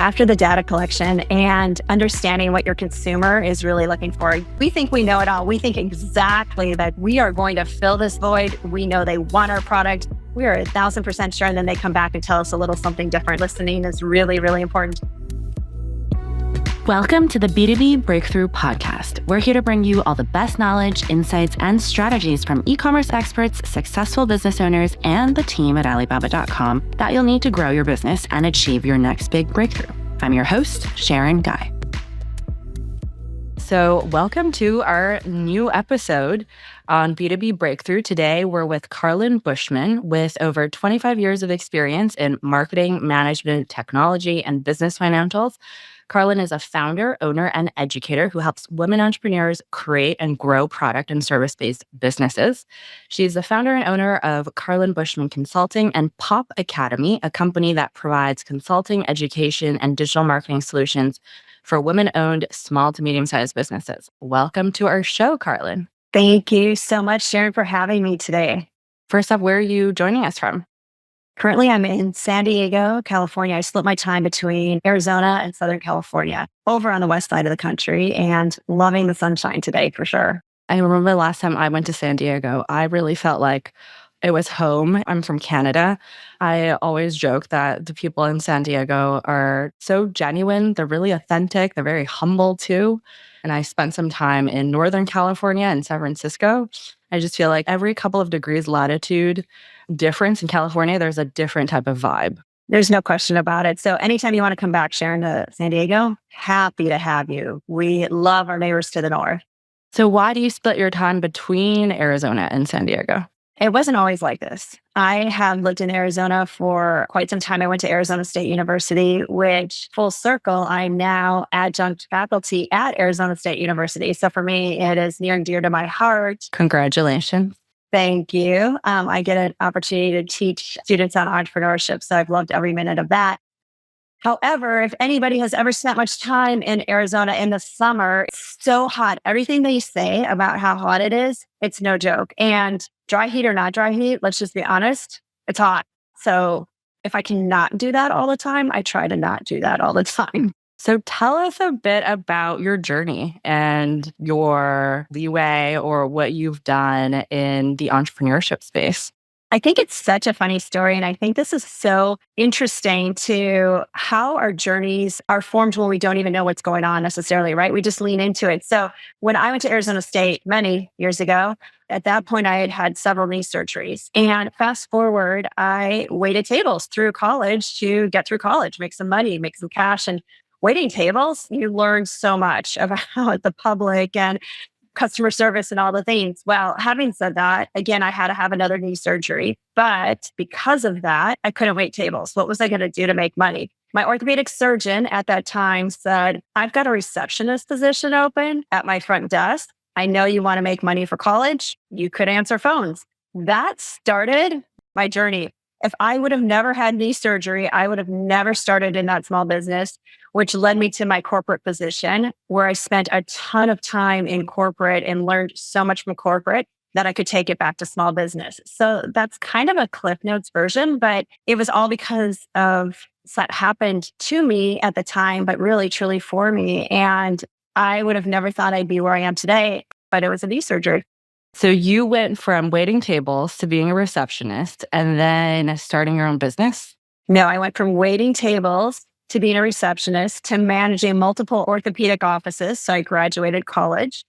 After the data collection and understanding what your consumer is really looking for, we think we know it all. We think exactly that we are going to fill this void. We know they want our product. We are 1,000% sure. And then they come back and tell us a little something different. Listening is really, really important. Welcome to the B2B Breakthrough podcast. We're here to bring you all the best knowledge, insights, and strategies from e-commerce experts, successful business owners, and the team at Alibaba.com that you'll need to grow your business and achieve your next big breakthrough. I'm your host, Sharon Gai. So welcome to our new episode on B2B Breakthrough. Today, we're with Carlyn Bushman with over 25 years of experience in marketing, management, technology, and business financials. Carlyn is a founder, owner, and educator who helps women entrepreneurs create and grow product and service-based businesses. She's the founder and owner of Carlyn Bushman Consulting and Pop Academy, a company that provides consulting, education, and digital marketing solutions for women-owned small to medium-sized businesses. Welcome to our show, Carlyn. Thank you so much, Sharon, for having me today. First off, where are you joining us from? Currently, I'm in San Diego, California. I split my time between Arizona and Southern California, over on the west side of the country, and loving the sunshine today for sure. I remember the last time I went to San Diego, I really felt like it was home. I'm from Canada. I always joke that the people in San Diego are so genuine. They're really authentic. They're very humble too. And I spent some time in Northern California and San Francisco. I just feel like every couple of degrees latitude difference in California, there's a different type of vibe. There's no question about it. So anytime you want to come back, Sharon, to San Diego, happy to have you. We love our neighbors to the north. So why do you split your time between Arizona and San Diego? It wasn't always like this. I have lived in Arizona for quite some time. I went to Arizona State University, which full circle, I'm now adjunct faculty at Arizona State University. So for me, it is near and dear to my heart. Congratulations. Thank you. I get an opportunity to teach students on entrepreneurship. So I've loved every minute of that. However, if anybody has ever spent much time in Arizona in the summer, it's so hot. Everything they say about how hot it is, it's no joke. And dry heat or not dry heat, let's just be honest, it's hot. So if I cannot do that all the time, I try to not do that all the time. So tell us a bit about your journey and your leeway or what you've done in the entrepreneurship space. I think it's such a funny story. And I think this is so interesting to how our journeys are formed when we don't even know what's going on necessarily, right? We just lean into it. So when I went to Arizona State many years ago, at that point, I had had several knee surgeries. And fast forward, I waited tables through college to get through college, make some money, make some cash. And waiting tables, you learn so much about the public and customer service and all the things. Well, having said that, again, I had to have another knee surgery. But because of that, I couldn't wait tables. What was I going to do to make money? My orthopedic surgeon at that time said, I've got a receptionist position open at my front desk. I know you want to make money for college. You could answer phones. That started my journey. If I would have never had knee surgery, I would have never started in that small business, which led me to my corporate position, where I spent a ton of time in corporate and learned so much from corporate that I could take it back to small business. So that's kind of a Cliff Notes version, but it was all because of that happened to me at the time, but really, truly for me. And I would have never thought I'd be where I am today, but it was a knee surgery. So you went from waiting tables to being a receptionist and then starting your own business? No, I went from waiting tables to being a receptionist to managing multiple orthopedic offices. So I graduated college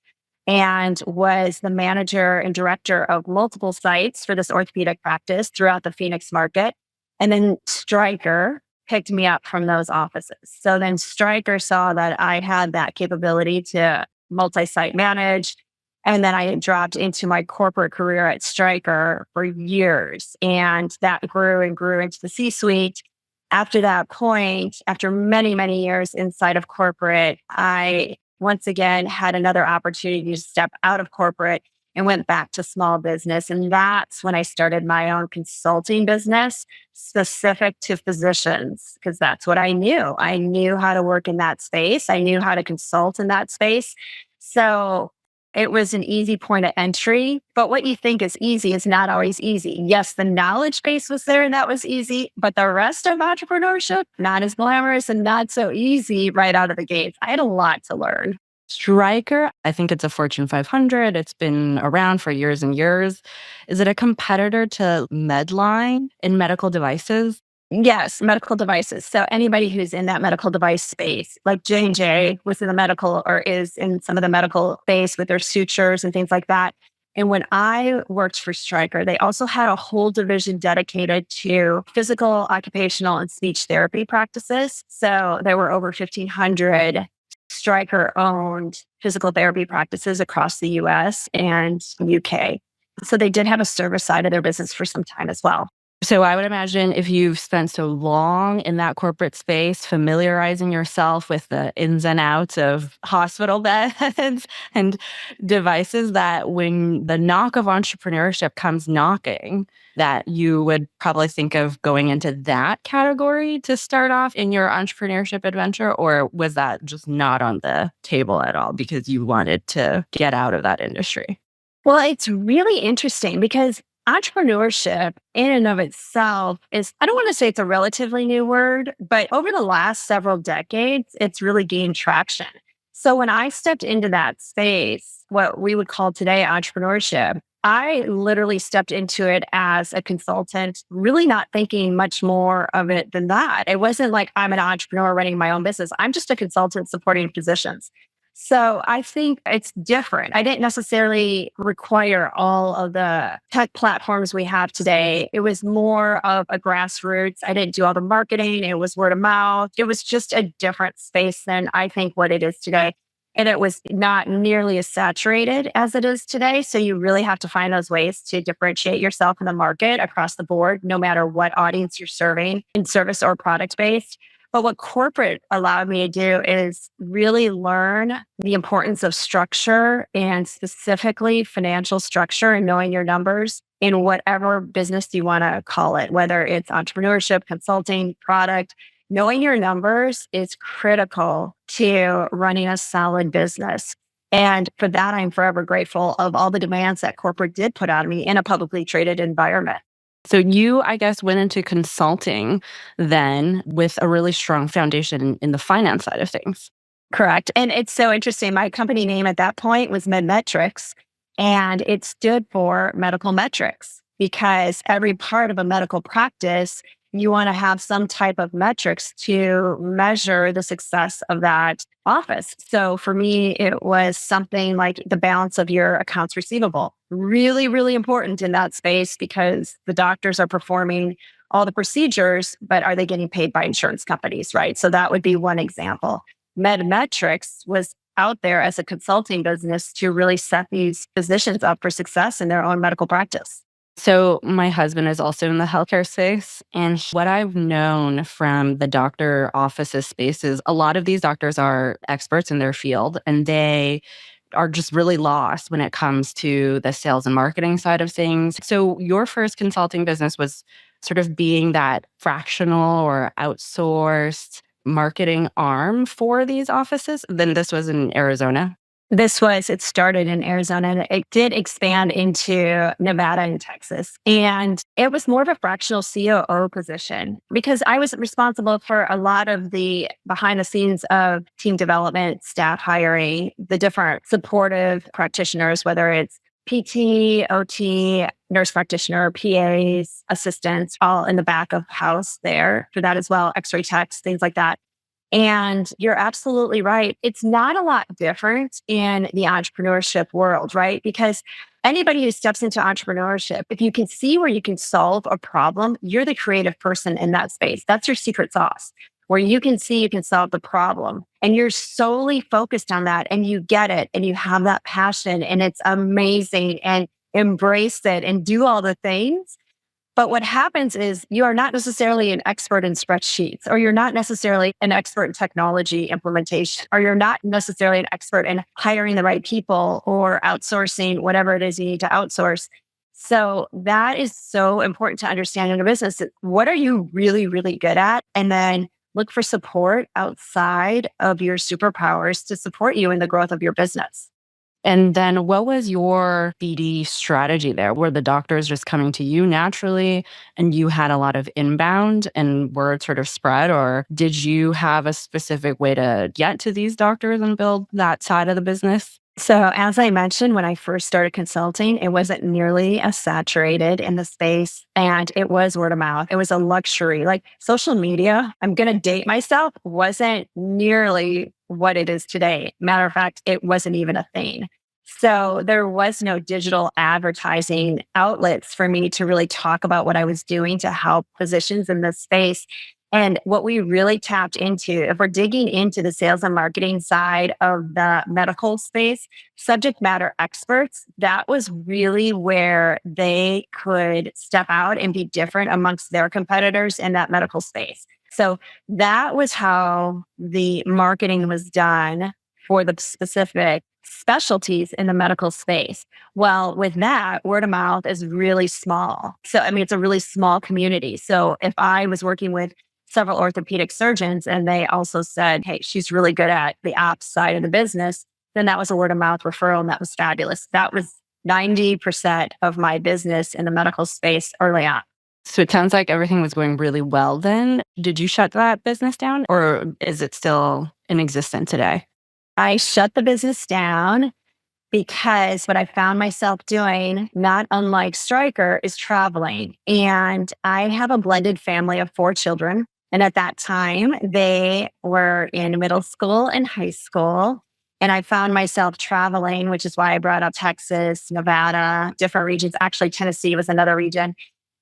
and was the manager and director of multiple sites for this orthopedic practice throughout the Phoenix market. And then Stryker picked me up from those offices. So then Stryker saw that I had that capability to multi-site manage. And then I dropped into my corporate career at Stryker for years. And that grew and grew into the C-suite. After that point, after many, many years inside of corporate, I once again had another opportunity to step out of corporate and went back to small business. And that's when I started my own consulting business specific to physicians, because that's what I knew. I knew how to work in that space. I knew how to consult in that space. So It was an easy point of entry, but what you think is easy is not always easy. Yes, the knowledge base was there and that was easy, but the rest of entrepreneurship, not as glamorous and not so easy right out of the gates. I had a lot to learn. Stryker, I think it's a Fortune 500. It's been around for years and years. Is it a competitor to Medline in medical devices? Yes, medical devices. So anybody who's in that medical device space, like J&J was in the medical or is in some of the medical space with their sutures and things like that. And when I worked for Stryker, they also had a whole division dedicated to physical, occupational, and speech therapy practices. So there were over 1,500 Stryker owned physical therapy practices across the US and UK. So they did have a service side of their business for some time as well. So I would imagine if you've spent so long in that corporate space, familiarizing yourself with the ins and outs of hospital beds and devices, that when the knock of entrepreneurship comes knocking, that you would probably think of going into that category to start off in your entrepreneurship adventure? Or was that just not on the table at all because you wanted to get out of that industry? Well, it's really interesting because entrepreneurship in and of itself is, I don't want to say it's a relatively new word, but over the last several decades, it's really gained traction. So when I stepped into that space, what we would call today entrepreneurship, I literally stepped into it as a consultant, really not thinking much more of it than that. It wasn't like I'm an entrepreneur running my own business. I'm just a consultant supporting physicians. So I think it's different. I didn't necessarily require all of the tech platforms we have today. It was more of a grassroots. I didn't do all the marketing. It was word of mouth. It was just a different space than I think what it is today. And it was not nearly as saturated as it is today. So you really have to find those ways to differentiate yourself in the market across the board, no matter what audience you're serving in service or product based. But what corporate allowed me to do is really learn the importance of structure and specifically financial structure and knowing your numbers in whatever business you want to call it, whether it's entrepreneurship, consulting, product. Knowing your numbers is critical to running a solid business. And for that, I'm forever grateful of all the demands that corporate did put on me in a publicly traded environment. So you, I guess, went into consulting then with a really strong foundation in the finance side of things. Correct. And it's so interesting. My company name at that point was MedMetrics, and it stood for medical metrics because every part of a medical practice, you want to have some type of metrics to measure the success of that office. So for me, it was something like the balance of your accounts receivable. Really, really important in that space because the doctors are performing all the procedures, but are they getting paid by insurance companies, right? So that would be one example. MedMetrics was out there as a consulting business to really set these physicians up for success in their own medical practice. So my husband is also in the healthcare space. And what I've known from the doctor offices spaces, a lot of these doctors are experts in their field and they are just really lost when it comes to the sales and marketing side of things. So your first consulting business was sort of being that fractional or outsourced marketing arm for these offices. Then this was in Arizona. It started in Arizona and it did expand into Nevada and Texas. And it was more of a fractional COO position because I was responsible for a lot of the behind the scenes of team development, staff hiring, the different supportive practitioners, whether it's PT, OT, nurse practitioner, PAs, assistants, all in the back of house there for that as well, X-ray techs, things like that. And you're absolutely right. It's not a lot different in the entrepreneurship world, right? Because anybody who steps into entrepreneurship, if you can see where you can solve a problem, you're the creative person in that space. That's your secret sauce, where you can see you can solve the problem and you're solely focused on that and you get it and you have that passion and it's amazing and embrace it and do all the things. But what happens is you are not necessarily an expert in spreadsheets, or you're not necessarily an expert in technology implementation, or you're not necessarily an expert in hiring the right people or outsourcing whatever it is you need to outsource. So that is so important to understand in a business. What are you really, really good at? And then look for support outside of your superpowers to support you in the growth of your business. And then what was your BD strategy there? Were the doctors just coming to you naturally and you had a lot of inbound and word sort of spread? Or did you have a specific way to get to these doctors and build that side of the business? So, as I mentioned, when I first started consulting, it wasn't nearly as saturated in the space and it was word of mouth. It was a luxury. Like social media, I'm going to date myself, wasn't nearly what it is today. Matter of fact, it wasn't even a thing. So, there was no digital advertising outlets for me to really talk about what I was doing to help physicians in this space. And what we really tapped into, if we're digging into the sales and marketing side of the medical space, subject matter experts, that was really where they could step out and be different amongst their competitors in that medical space. So that was how the marketing was done for the specific specialties in the medical space. Well, with that, word of mouth is really small. So, I mean, it's a really small community. So, if I was working with several orthopedic surgeons and they also said, hey, she's really good at the ops side of the business, then that was a word of mouth referral and that was fabulous. That was 90% of my business in the medical space early on. So it sounds like everything was going really well then. Did you shut that business down or is it still in existence today? I shut the business down because what I found myself doing, not unlike Stryker, is traveling. And I have a blended family of 4 children. And at that time, they were in middle school and high school. And I found myself traveling, which is why I brought up Texas, Nevada, different regions. Actually, Tennessee was another region.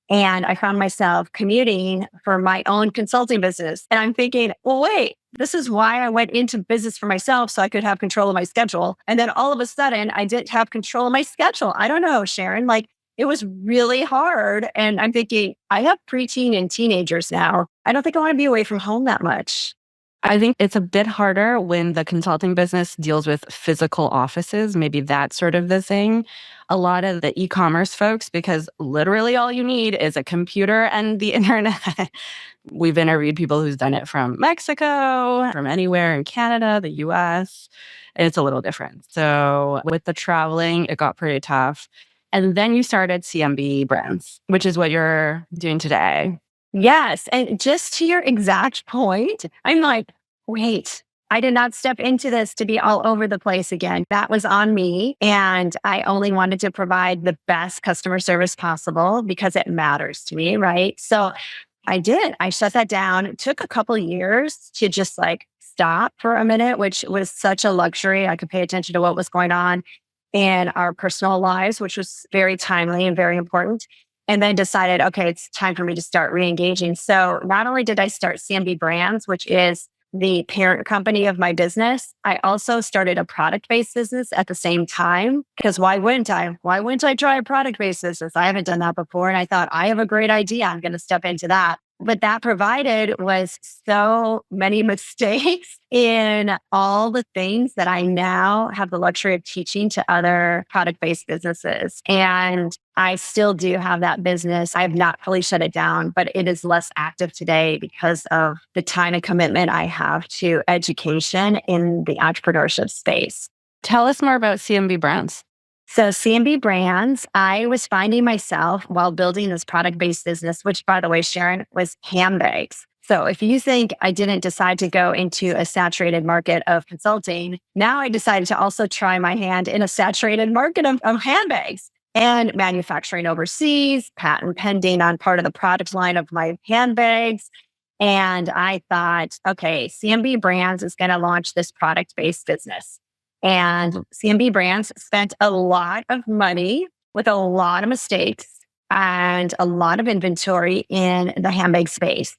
And I found myself commuting for my own consulting business. And I'm thinking, well, wait, this is why I went into business for myself so I could have control of my schedule. And then all of a sudden, I didn't have control of my schedule. I don't know, Sharon, like it was really hard. And I'm thinking, I have preteen and teenagers now. I don't think I want to be away from home that much. I think it's a bit harder when the consulting business deals with physical offices. Maybe that's sort of the thing. A lot of the e-commerce folks, because literally all you need is a computer and the internet. We've interviewed people who's done it from Mexico, from anywhere in Canada, the US. And it's a little different. So with the traveling, it got pretty tough. And then you started CMB Brands, which is what you're doing today. Yes. And just to your exact point, I'm like, wait, I did not step into this to be all over the place again. That was on me. And I only wanted to provide the best customer service possible because it matters to me. Right. So I did. I shut that down. It took a couple years to just like stop for a minute, which was such a luxury. I could pay attention to what was going on in our personal lives, which was very timely and very important. And then decided, okay, it's time for me to start re-engaging. So not only did I start CMB Brands, which is the parent company of my business, I also started a product-based business at the same time. Because why wouldn't I? Why wouldn't I try a product-based business? I haven't done that before. And I thought, I have a great idea. I'm going to step into that. But that provided was so many mistakes in all the things that I now have the luxury of teaching to other product-based businesses. And I still do have that business. I have not fully shut it down, but it is less active today because of the time and commitment I have to education in the entrepreneurship space. Tell us more about CMB Brands. So CMB Brands, I was finding myself while building this product-based business, which by the way, Sharon, was handbags. So if you think I didn't decide to go into a saturated market of consulting, now I decided to also try my hand in a saturated market of handbags and manufacturing overseas, patent pending on part of the product line of my handbags. And I thought, okay, CMB Brands is going to launch this product-based business. And CMB Brands spent a lot of money with a lot of mistakes and a lot of inventory in the handbag space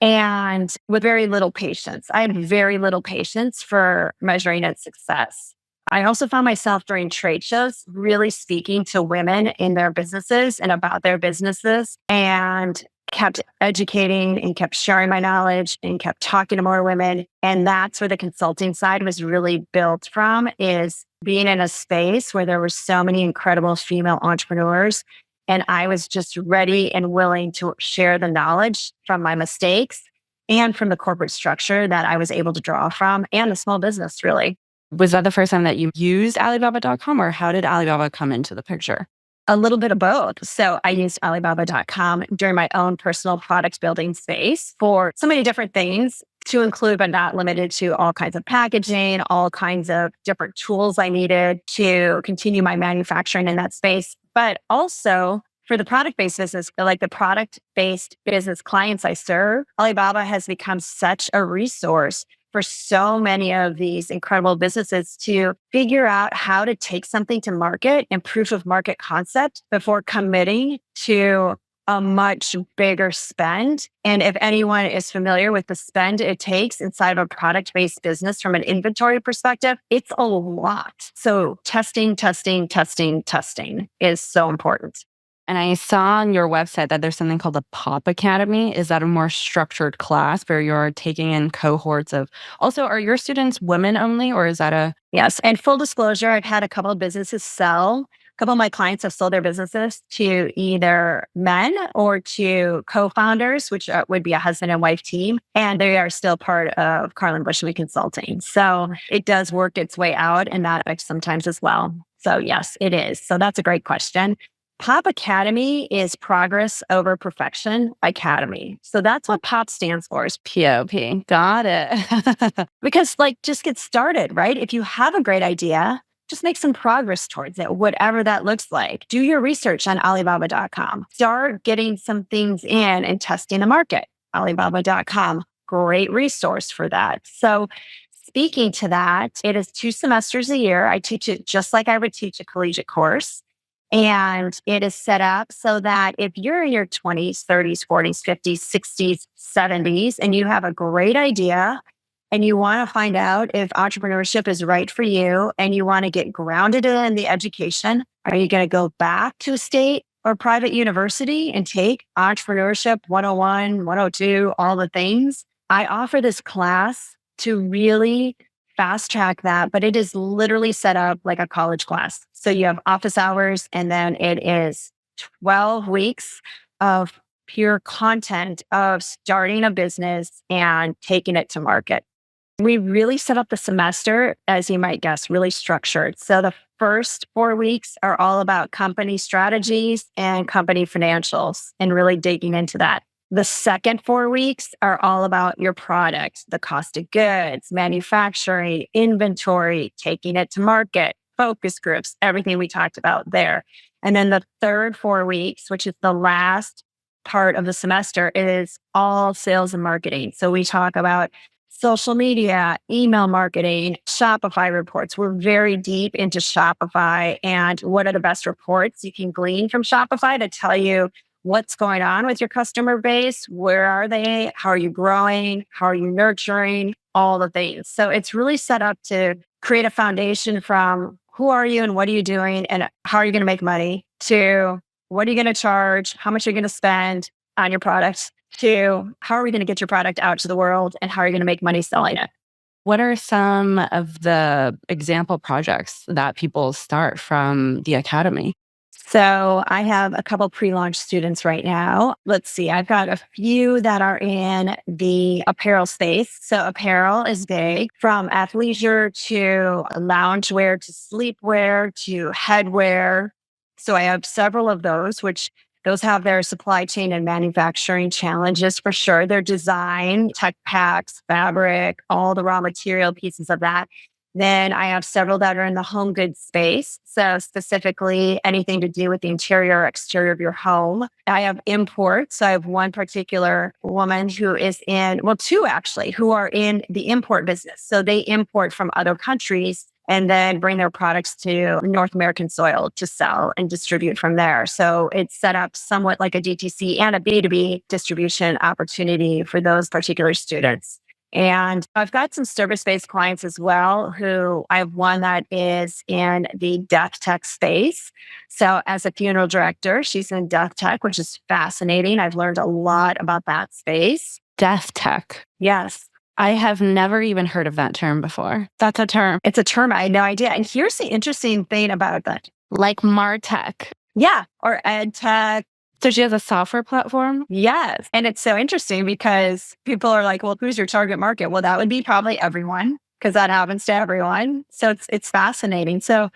and with very little patience. I had very little patience for measuring its success. I also found myself during trade shows really speaking to women in their businesses and about their businesses and kept educating and kept sharing my knowledge and kept talking to more women. And that's where the consulting side was really built from, is being in a space where there were so many incredible female entrepreneurs. And I was just ready and willing to share the knowledge from my mistakes and from the corporate structure that I was able to draw from and the small business, really. Was that the first time that you used Alibaba.com, or how did Alibaba come into the picture? A little bit of both. So I used Alibaba.com during my own personal product building space for so many different things, to include but not limited to all kinds of packaging, all kinds of different tools I needed to continue my manufacturing in that space. But also for the product-based business, like the product-based business clients I serve, Alibaba has become such a resource for so many of these incredible businesses to figure out how to take something to market and proof of market concept before committing to a much bigger spend. And if anyone is familiar with the spend it takes inside of a product-based business from an inventory perspective, it's a lot. So testing is so important. And I saw on your website that there's something called the Pop Academy. Is that a more structured class where you're taking in cohorts of, also, are your students women only, or is that a? Yes. And full disclosure, I've had a couple of businesses sell. A couple of my clients have sold their businesses to either men or to co-founders, which would be a husband and wife team. And they are still part of Carlyn Bushman Consulting. So it does work its way out in that aspect sometimes as well. So yes, it is. So that's a great question. Pop Academy is Progress Over Perfection Academy. So that's what POP stands for, is POP. Got it. because just get started, right? If you have a great idea, just make some progress towards it, whatever that looks like. Do your research on Alibaba.com. Start getting some things in and testing the market. Alibaba.com, great resource for that. So speaking to that, it is 2 semesters a year. I teach it just like I would teach a collegiate course. And it is set up so that if you're in your 20s, 30s, 40s, 50s, 60s, 70s, and you have a great idea and you want to find out if entrepreneurship is right for you and you want to get grounded in the education, are you going to go back to a state or private university and take entrepreneurship 101, 102, all the things? I offer this class to really fast track that, but it is literally set up like a college class. So you have office hours, and then it is 12 weeks of pure content of starting a business and taking it to market. We really set up the semester, as you might guess, really structured. So the first 4 weeks are all about company strategies and company financials and really digging into that. The second 4 weeks are all about your product, the cost of goods, manufacturing, inventory, taking it to market, focus groups, everything we talked about there. And then the third 4 weeks, which is the last part of the semester, is all sales and marketing. So we talk about social media, email marketing, Shopify reports. We're very deep into Shopify and what are the best reports you can glean from Shopify to tell you what's going on with your customer base, where are they, how are you growing, how are you nurturing, all the things. So it's really set up to create a foundation from who are you and what are you doing and how are you going to make money, to what are you going to charge, how much are you going to spend on your products, to how are we going to get your product out to the world and how are you going to make money selling it. What are some of the example projects that people start from the academy? So I have a couple pre-launch students right now. Let's see, I've got a few that are in the apparel space. So apparel is big, from athleisure to loungewear to sleepwear to headwear. So I have several of those, which those have their supply chain and manufacturing challenges for sure. Their design, tech packs, fabric, all the raw material pieces of that. Then I have several that are in the home goods space. So specifically anything to do with the interior or exterior of your home. I have imports. So I have one particular woman who is in, well, two actually, who are in the import business. So they import from other countries and then bring their products to North American soil to sell and distribute from there. So it's set up somewhat like a DTC and a B2B distribution opportunity for those particular students. And I've got some service-based clients as well, who I have one that is in the death tech space. So as a funeral director, she's in death tech, which is fascinating. I've learned a lot about that space. Death tech. Yes. I have never even heard of that term before. That's a term. It's a term. I had no idea. And here's the interesting thing about that. Like MarTech. Yeah. Or EdTech. So she has a software platform? Yes. And it's so interesting because people are like, well, who's your target market? Well, that would be probably everyone because that happens to everyone. So it's fascinating. So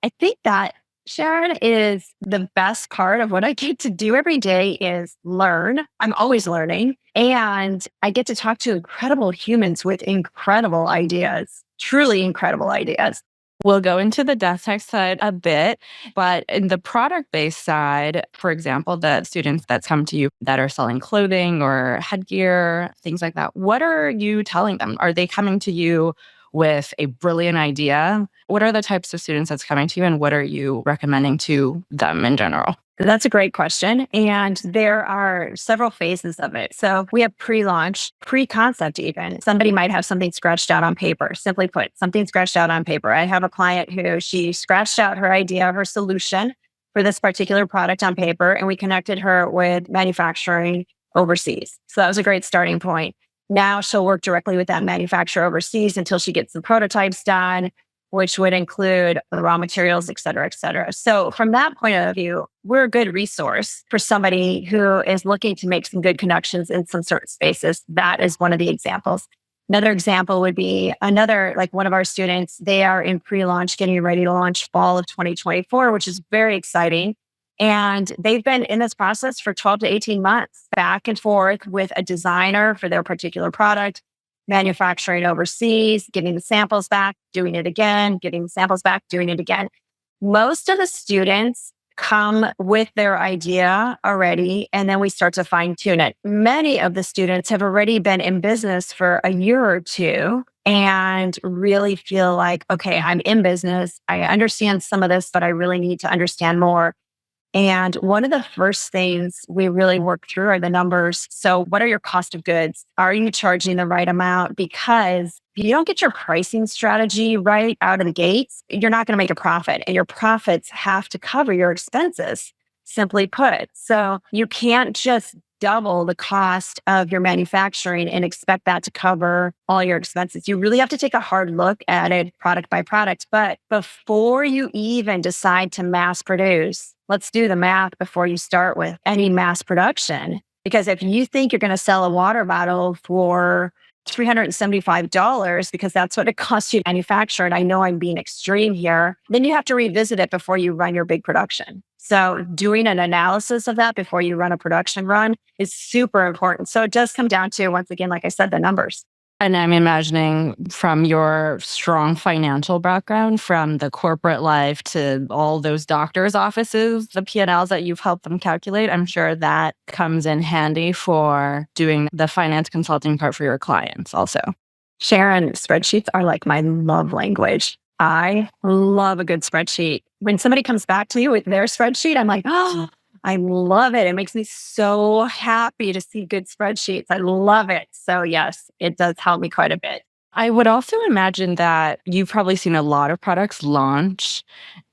I think that Sharon is the best part of what I get to do every day is learn. I'm always learning and I get to talk to incredible humans with incredible ideas, truly incredible ideas. We'll go into the death tech side a bit, but in the product based side, for example, the students that come to you that are selling clothing or headgear, things like that, what are you telling them? Are they coming to you with a brilliant idea? What are the types of students that's coming to you, and what are you recommending to them in general? That's a great question. And there are several phases of it. So we have pre-launch, pre-concept even. Somebody might have something scratched out on paper. Simply put, something scratched out on paper. I have a client who she scratched out her idea, her solution for this particular product on paper, and we connected her with manufacturing overseas. So that was a great starting point. Now she'll work directly with that manufacturer overseas until she gets some prototypes done, which would include the raw materials, et cetera, et cetera. So from that point of view, we're a good resource for somebody who is looking to make some good connections in some certain spaces. That is one of the examples. Another example would be like one of our students, they are in pre-launch, getting ready to launch fall of 2024, which is very exciting. And they've been in this process for 12 to 18 months, back and forth with a designer for their particular product, manufacturing overseas, getting the samples back, doing it again, getting the samples back, doing it again. Most of the students come with their idea already, and then we start to fine tune it. Many of the students have already been in business for a year or two and really feel like, okay, I'm in business. I understand some of this, but I really need to understand more. And one of the first things we really work through are the numbers. So what are your cost of goods? Are you charging the right amount? Because if you don't get your pricing strategy right out of the gates, you're not going to make a profit, and your profits have to cover your expenses, simply put. So you can't just double the cost of your manufacturing and expect that to cover all your expenses. You really have to take a hard look at it product by product. But before you even decide to mass produce, let's do the math before you start with any mass production. Because if you think you're going to sell a water bottle for $375 because that's what it costs you to manufacture, and I know I'm being extreme here, then you have to revisit it before you run your big production. So doing an analysis of that before you run a production run is super important. So it does come down to, once again, like I said, the numbers. And I'm imagining from your strong financial background, from the corporate life to all those doctors' offices, the P&Ls that you've helped them calculate, I'm sure that comes in handy for doing the finance consulting part for your clients also. Sharon, spreadsheets are like my love language. I love a good spreadsheet. When somebody comes back to me with their spreadsheet, I'm like, oh, I love it. It makes me so happy to see good spreadsheets. I love it. So yes, it does help me quite a bit. I would also imagine that you've probably seen a lot of products launch,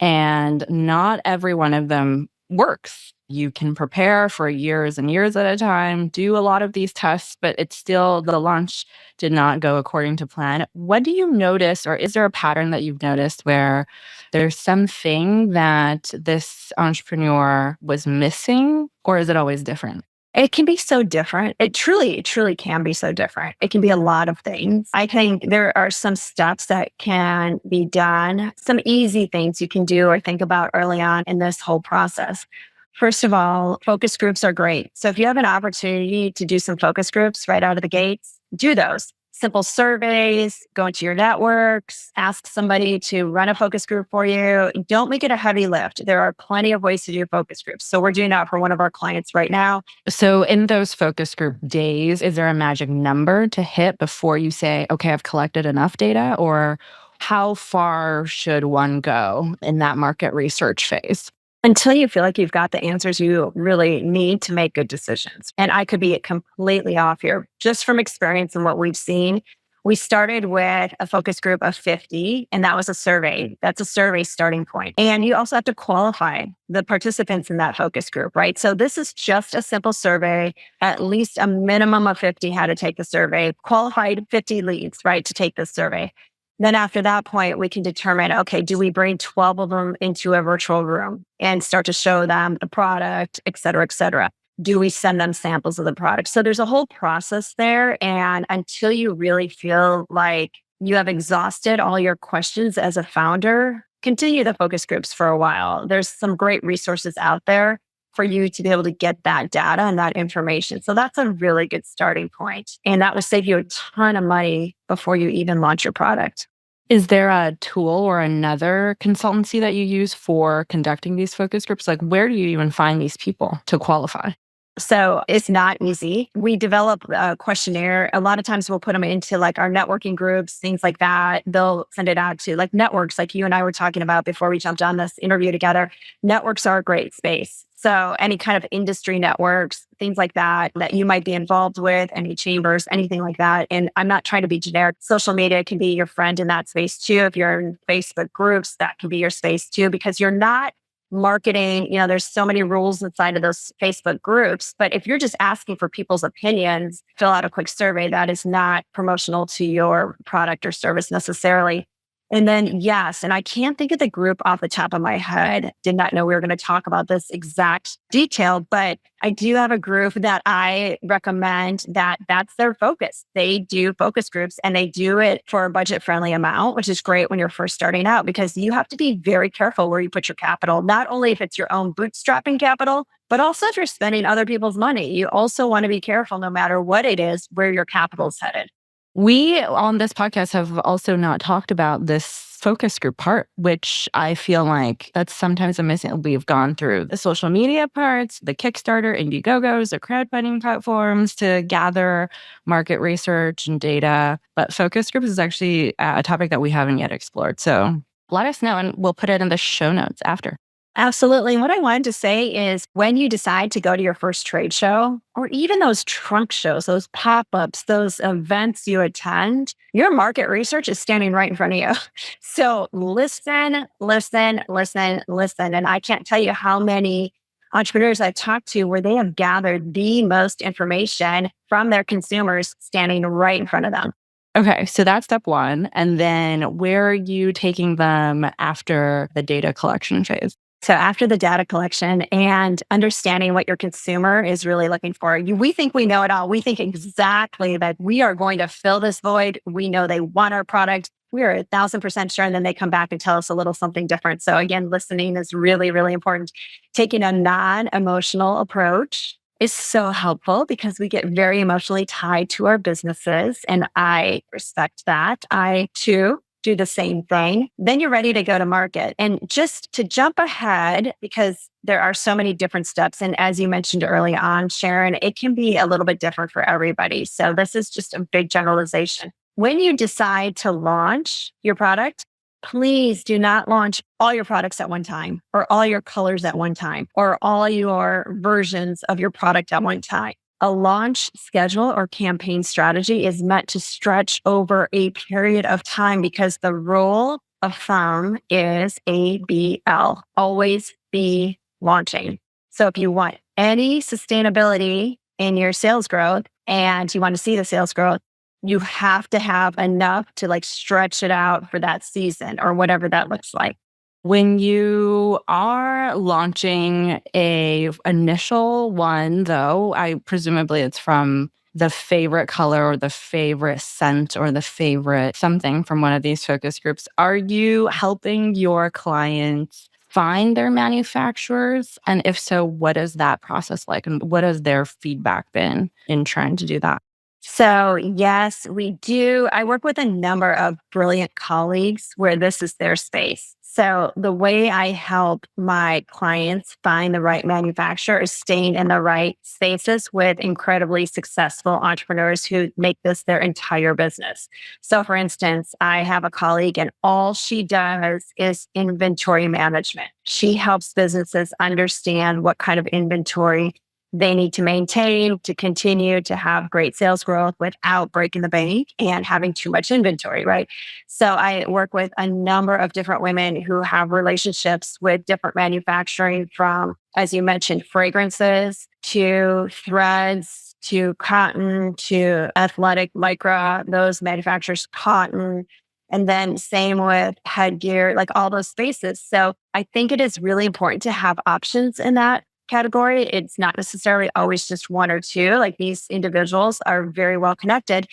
and not every one of them works. You can prepare for years and years at a time, do a lot of these tests, but it's still, the launch did not go according to plan. What do you notice, or is there a pattern that you've noticed where there's something that this entrepreneur was missing, or is it always different? It can be so different. It truly can be so different. It can be a lot of things. I think there are some steps that can be done, some easy things you can do or think about early on in this whole process. First of all, focus groups are great. So if you have an opportunity to do some focus groups right out of the gates, do those. Simple surveys, go into your networks, ask somebody to run a focus group for you. Don't make it a heavy lift. There are plenty of ways to do focus groups. So we're doing that for one of our clients right now. So in those focus group days, is there a magic number to hit before you say, okay, I've collected enough data? Or how far should one go in that market research phase? Until you feel like you've got the answers you really need to make good decisions. And I could be completely off here. Just from experience and what we've seen, we started with a focus group of 50, and that was a survey. That's a survey starting point. And you also have to qualify the participants in that focus group, right? So this is just a simple survey. At least a minimum of 50 had to take the survey, qualified 50 leads, right, to take this survey. Then after that point, we can determine, okay, do we bring 12 of them into a virtual room and start to show them the product, et cetera, et cetera? Do we send them samples of the product? So there's a whole process there. And until you really feel like you have exhausted all your questions as a founder, continue the focus groups for a while. There's some great resources out there for you to be able to get that data and that information. So that's a really good starting point. And that will save you a ton of money before you even launch your product. Is there a tool or another consultancy that you use for conducting these focus groups? Like, where do you even find these people to qualify? So it's not easy. We develop a questionnaire. A lot of times we'll put them into like our networking groups, things like that. They'll send it out to like networks, like you and I were talking about before we jumped on this interview together. Networks are a great space. So any kind of industry networks, things like that, that you might be involved with, any chambers, anything like that. And I'm not trying to be generic. Social media can be your friend in that space too. If you're in Facebook groups, that can be your space too, because you're not marketing, there's so many rules inside of those Facebook groups. But if you're just asking for people's opinions, fill out a quick survey, that is not promotional to your product or service necessarily. And then, yes, and I can't think of the group off the top of my head. Did not know we were going to talk about this exact detail, but I do have a group that I recommend that's their focus. They do focus groups and they do it for a budget friendly amount, which is great when you're first starting out because you have to be very careful where you put your capital, not only if it's your own bootstrapping capital, but also if you're spending other people's money. You also want to be careful no matter what it is, where your capital's headed. We on this podcast have also not talked about this focus group part, which I feel like that's sometimes a missing. We've gone through the social media parts, the Kickstarter, Indiegogos, the crowdfunding platforms to gather market research and data. But focus groups is actually a topic that we haven't yet explored. So let us know and we'll put it in the show notes after. Absolutely. And what I wanted to say is when you decide to go to your first trade show, or even those trunk shows, those pop-ups, those events you attend, your market research is standing right in front of you. So listen, listen, listen, listen. And I can't tell you how many entrepreneurs I've talked to where they have gathered the most information from their consumers standing right in front of them. Okay, so that's step one. And then where are you taking them after the data collection phase? So after the data collection and understanding what your consumer is really looking for, we think we know it all. We think exactly that we are going to fill this void. We know they want our product. We are 1,000% sure. And then they come back and tell us a little something different. So again, listening is really, really important. Taking a non-emotional approach is so helpful because we get very emotionally tied to our businesses. And I respect that. I too do the same thing. Then you're ready to go to market. And just to jump ahead, because there are so many different steps. And as you mentioned early on, Sharon, it can be a little bit different for everybody. So this is just a big generalization. When you decide to launch your product, please do not launch all your products at one time, or all your colors at one time, or all your versions of your product at one time. A launch schedule or campaign strategy is meant to stretch over a period of time because the rule of thumb is ABL, always be launching. So if you want any sustainability in your sales growth and you want to see the sales growth, you have to have enough to like stretch it out for that season or whatever that looks like. When you are launching a initial one, though, I presumably it's from the favorite color or the favorite scent or the favorite something from one of these focus groups. Are you helping your clients find their manufacturers? And if so, what is that process like? And what has their feedback been in trying to do that? So yes, we do. I work with a number of brilliant colleagues where this is their space. So the way I help my clients find the right manufacturer is staying in the right spaces with incredibly successful entrepreneurs who make this their entire business. So for instance, I have a colleague and all she does is inventory management. She helps businesses understand what kind of inventory they need to maintain to continue to have great sales growth without breaking the bank and having too much inventory, right? So I work with a number of different women who have relationships with different manufacturing from, as you mentioned, fragrances to threads to cotton to athletic lycra, those manufacturers cotton. And then same with headgear, like all those spaces. So I think it is really important to have options in that category. It's not necessarily always just one or two. Like these individuals are very well connected.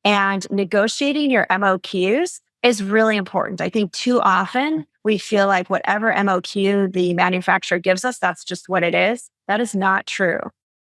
And negotiating your MOQs is really important. I think too often we feel like whatever MOQ the manufacturer gives us, that's just what it is. That is not true.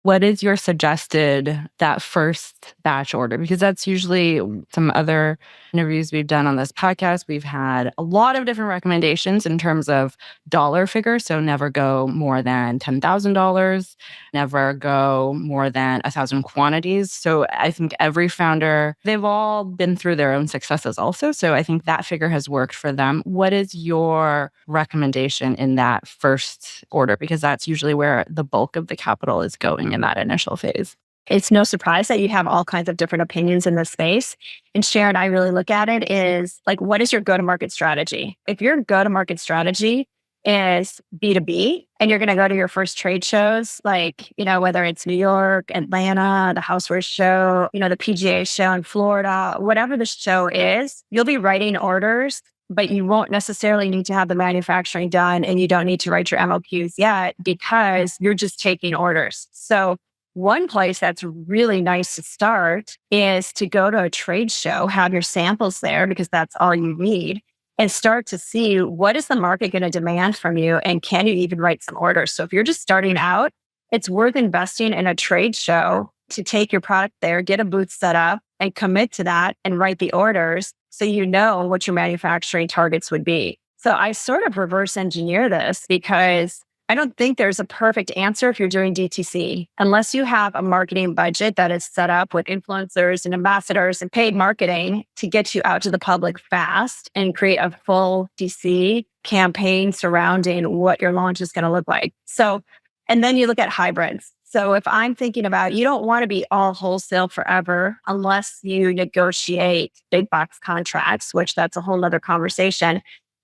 What is your suggested that first batch order? Because that's usually some other interviews we've done on this podcast. We've had a lot of different recommendations in terms of dollar figures. So never go more than $10,000, never go more than 1,000 quantities. So I think every founder, they've all been through their own successes also. So I think that figure has worked for them. What is your recommendation in that first order? Because that's usually where the bulk of the capital is going in that initial phase. It's no surprise that you have all kinds of different opinions in this space. And Sharon, I really look at it is like, what is your go-to-market strategy? If your go-to-market strategy is B2B and you're going to go to your first trade shows, like, whether it's New York, Atlanta, the Housewares show, the PGA show in Florida, whatever the show is, you'll be writing orders, but you won't necessarily need to have the manufacturing done and you don't need to write your MOQs yet because you're just taking orders. So one place that's really nice to start is to go to a trade show, have your samples there because that's all you need, and start to see what is the market going to demand from you and can you even write some orders. So if you're just starting out, it's worth investing in a trade show to take your product there, get a booth set up and commit to that and write the orders so you know what your manufacturing targets would be. So I sort of reverse engineer this because I don't think there's a perfect answer if you're doing DTC, unless you have a marketing budget that is set up with influencers and ambassadors and paid marketing to get you out to the public fast and create a full DC campaign surrounding what your launch is going to look like. So, and then you look at hybrids. So if I'm thinking about, you don't want to be all wholesale forever unless you negotiate big box contracts, which that's a whole nother conversation.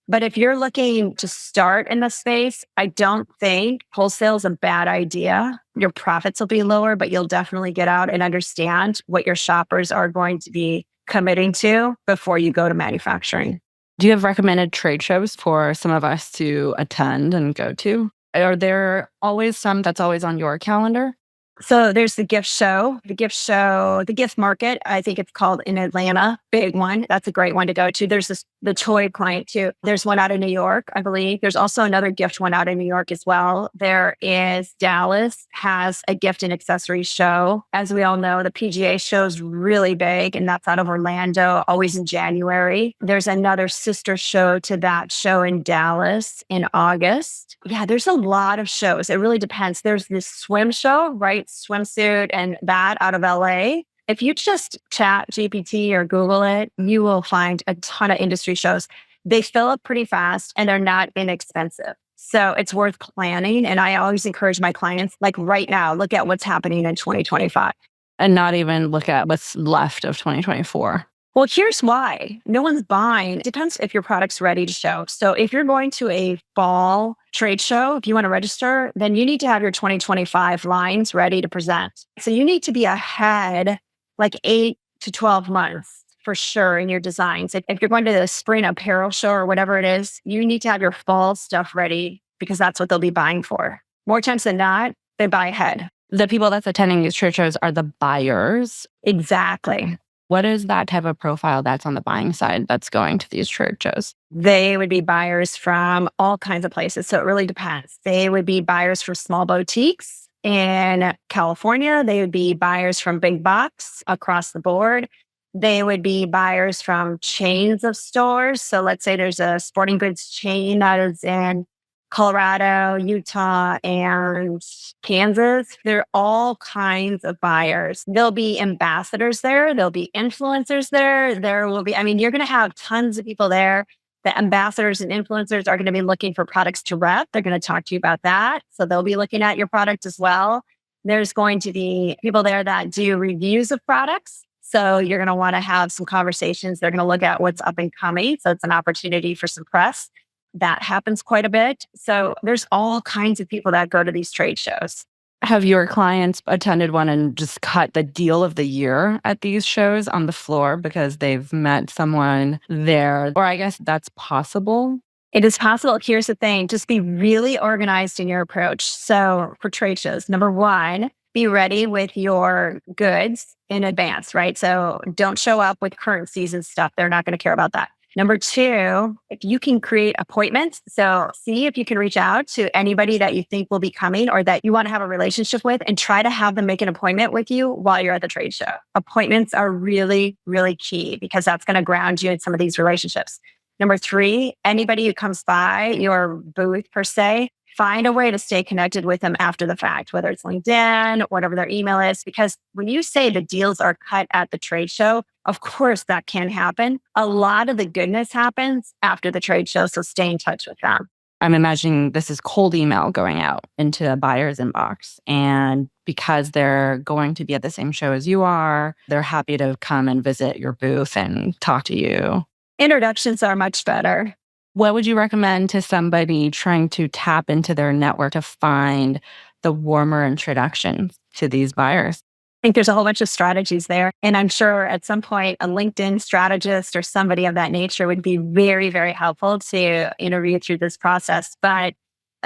But if you're looking to start in the space, I don't think wholesale is a bad idea. Your profits will be lower, but you'll definitely get out and understand what your shoppers are going to be committing to before you go to manufacturing. Do you have recommended trade shows for some of us to attend and go to? Are there always some that's always on your calendar? So there's the gift show, the gift market. I think it's called in Atlanta, big one. That's a great one to go to. There's the toy client too. There's one out of New York, I believe. There's also another gift one out in New York as well. There is Dallas has a gift and accessory show. As we all know, the PGA show is really big and that's out of Orlando, always in January. There's another sister show to that show in Dallas in August. Yeah, there's a lot of shows. It really depends. There's this swim show, right? Swimsuit and that out of LA. If you just chat GPT or Google it, you will find a ton of industry shows. They fill up pretty fast and they're not inexpensive. So it's worth planning. And I always encourage my clients, like right now, look at what's happening in 2025. And not even look at what's left of 2024. Well, here's why. No one's buying. It depends if your product's ready to show. So if you're going to a fall trade show, if you want to register, then you need to have your 2025 lines ready to present. So you need to be ahead like 8 to 12 months for sure in your designs. If you're going to the spring apparel show or whatever it is, you need to have your fall stuff ready because that's what they'll be buying for. More times than not, they buy ahead. The people that's attending these trade shows are the buyers. Exactly. What is that type of profile that's on the buying side that's going to these trade shows? They would be buyers from all kinds of places. So it really depends. They would be buyers from small boutiques in California. They would be buyers from big box across the board. They would be buyers from chains of stores. So let's say there's a sporting goods chain that is in Colorado, Utah, and Kansas. There are all kinds of buyers. There'll be ambassadors there. There'll be influencers there. There will be, you're going to have tons of people there. The ambassadors and influencers are going to be looking for products to rep. They're going to talk to you about that. So they'll be looking at your product as well. There's going to be people there that do reviews of products. So you're going to want to have some conversations. They're going to look at what's up and coming. So it's an opportunity for some press. That happens quite a bit. So there's all kinds of people that go to these trade shows. Have your clients attended one and just cut the deal of the year at these shows on the floor because they've met someone there? Or I guess that's possible. It is possible. Here's the thing. Just be really organized in your approach. So for trade shows, number one, be ready with your goods in advance, right? So don't show up with current season stuff. They're not going to care about that. Number two, if you can create appointments, so see if you can reach out to anybody that you think will be coming or that you want to have a relationship with and try to have them make an appointment with you while you're at the trade show. Appointments are really, really key because that's going to ground you in some of these relationships. Number three, anybody who comes by your booth per se, find a way to stay connected with them after the fact, whether it's LinkedIn, whatever their email is, because when you say the deals are cut at the trade show, of course that can happen. A lot of the goodness happens after the trade show, so stay in touch with them. I'm imagining this is cold email going out into a buyer's inbox. And because they're going to be at the same show as you are, they're happy to come and visit your booth and talk to you. Introductions are much better. What would you recommend to somebody trying to tap into their network to find the warmer introductions to these buyers? I think there's a whole bunch of strategies there. And I'm sure at some point, a LinkedIn strategist or somebody of that nature would be very, very helpful to interview through this process. But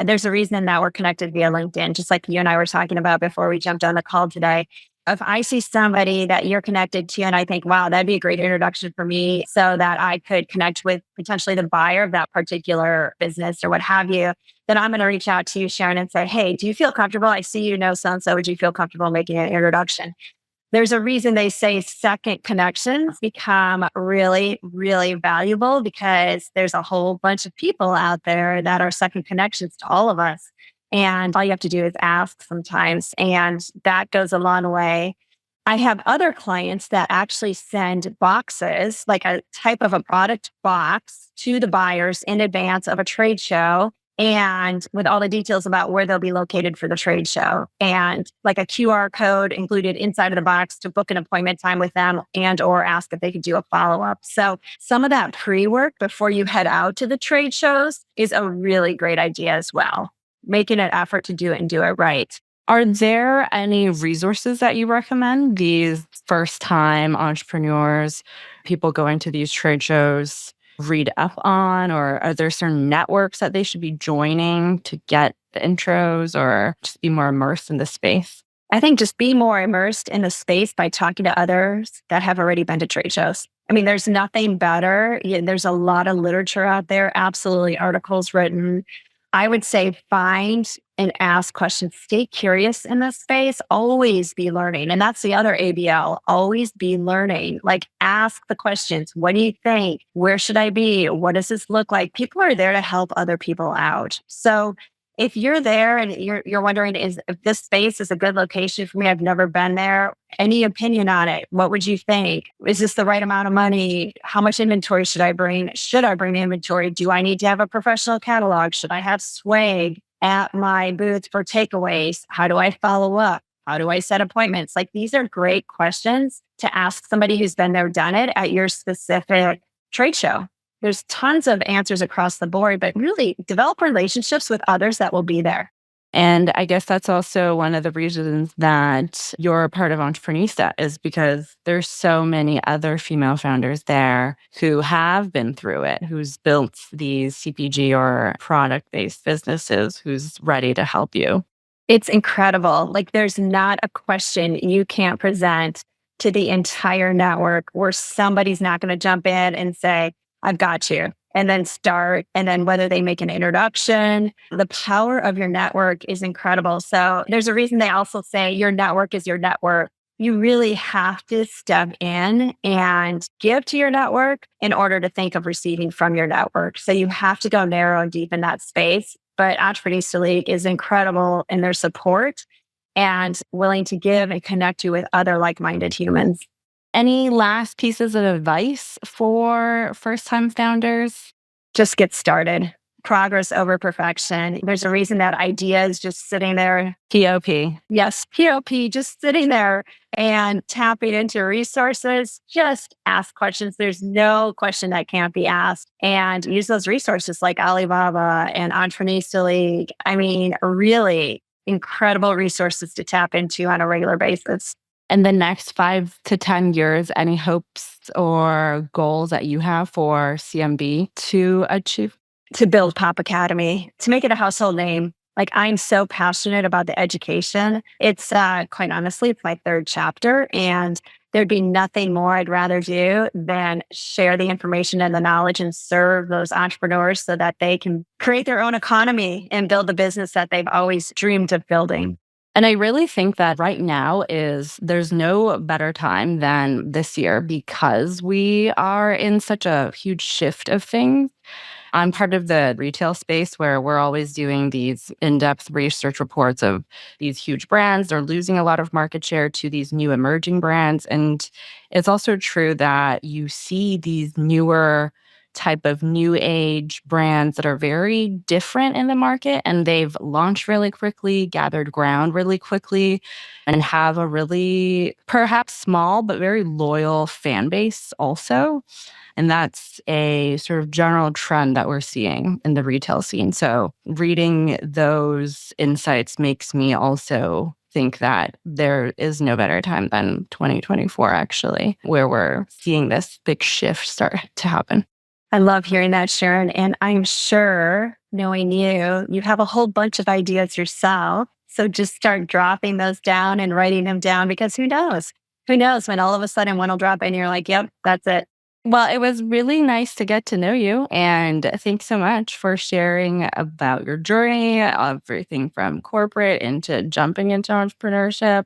there's a reason that we're connected via LinkedIn, just like you and I were talking about before we jumped on the call today. If I see somebody that you're connected to and I think, wow, that'd be a great introduction for me so that I could connect with potentially the buyer of that particular business or what have you, then I'm going to reach out to you, Sharon, and say, hey, do you feel comfortable? I see you know so-and-so. Would you feel comfortable making an introduction? There's a reason they say second connections become really, really valuable because there's a whole bunch of people out there that are second connections to all of us. And all you have to do is ask sometimes. And that goes a long way. I have other clients that actually send boxes, like a type of a product box to the buyers in advance of a trade show and with all the details about where they'll be located for the trade show and like a QR code included inside of the box to book an appointment time with them and or ask if they could do a follow-up. So some of that pre-work before you head out to the trade shows is a really great idea as well. Making an effort to do it and do it right. Are there any resources that you recommend these first-time entrepreneurs, people going to these trade shows, read up on? Or are there certain networks that they should be joining to get the intros or just be more immersed in the space? I think just be more immersed in the space by talking to others that have already been to trade shows. I mean, there's nothing better. There's a lot of literature out there, absolutely articles written. I would say find and ask questions. Stay curious in this space. Always be learning. And that's the other ABL. Always be learning. Like ask the questions. What do you think? Where should I be? What does this look like? People are there to help other people out. So if you're there and you're wondering if this space is a good location for me, I've never been there. Any opinion on it? What would you think? Is this the right amount of money? How much inventory should I bring? Should I bring the inventory? Do I need to have a professional catalog? Should I have swag at my booth for takeaways? How do I follow up? How do I set appointments? Like these are great questions to ask somebody who's been there, done it at your specific trade show. There's tons of answers across the board, but really develop relationships with others that will be there. And I guess that's also one of the reasons that you're a part of Entreprenista is because there's so many other female founders there who have been through it, who's built these CPG or product-based businesses, who's ready to help you. It's incredible. Like there's not a question you can't present to the entire network where somebody's not going to jump in and say, I've got you. And then start. And then whether they make an introduction, the power of your network is incredible. So there's a reason they also say your network is your network. You really have to step in and give to your network in order to think of receiving from your network. So you have to go narrow and deep in that space. But Entreprenista League is incredible in their support and willing to give and connect you with other like-minded humans. Any last pieces of advice for first-time founders? Just get started. Progress over perfection. There's a reason that idea is just sitting there. POP. Yes, POP, just sitting there and tapping into resources. Just ask questions. There's no question that can't be asked. And use those resources like Alibaba and Entreprenista League. I mean, really incredible resources to tap into on a regular basis. In the next 5 to 10 years, any hopes or goals that you have for CMB to achieve? To build Pop Academy, to make it a household name. Like, I'm so passionate about the education. It's quite honestly, it's my third chapter, and there'd be nothing more I'd rather do than share the information and the knowledge and serve those entrepreneurs so that they can create their own economy and build the business that they've always dreamed of building. And I really think that right now there's no better time than this year because we are in such a huge shift of things. I'm part of the retail space where we're always doing these in-depth research reports of these huge brands. They're losing a lot of market share to these new emerging brands. And it's also true that you see these newer type of new age brands that are very different in the market, and they've launched really quickly, gathered ground really quickly, and have a really perhaps small but very loyal fan base also. And that's a sort of general trend that we're seeing in the retail scene. So reading those insights makes me also think that there is no better time than 2024, actually, where we're seeing this big shift start to happen. I love hearing that, Sharon. And I'm sure, knowing you, you have a whole bunch of ideas yourself. So just start dropping those down and writing them down, because who knows? Who knows when all of a sudden one will drop in and you're like, yep, that's it. Well, it was really nice to get to know you. And thanks so much for sharing about your journey, everything from corporate into jumping into entrepreneurship,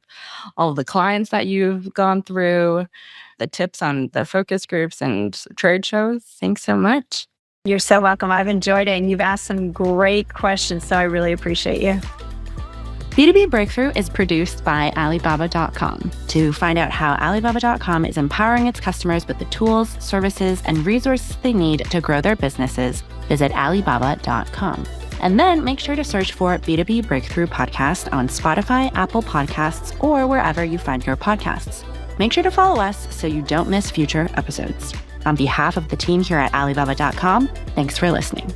all of the clients that you've gone through, the tips on the focus groups and trade shows. Thanks so much. You're so welcome. I've enjoyed it. And you've asked some great questions. So I really appreciate you. B2B Breakthrough is produced by Alibaba.com. To find out how Alibaba.com is empowering its customers with the tools, services, and resources they need to grow their businesses, visit Alibaba.com. And then make sure to search for B2B Breakthrough Podcast on Spotify, Apple Podcasts, or wherever you find your podcasts. Make sure to follow us so you don't miss future episodes. On behalf of the team here at Alibaba.com, thanks for listening.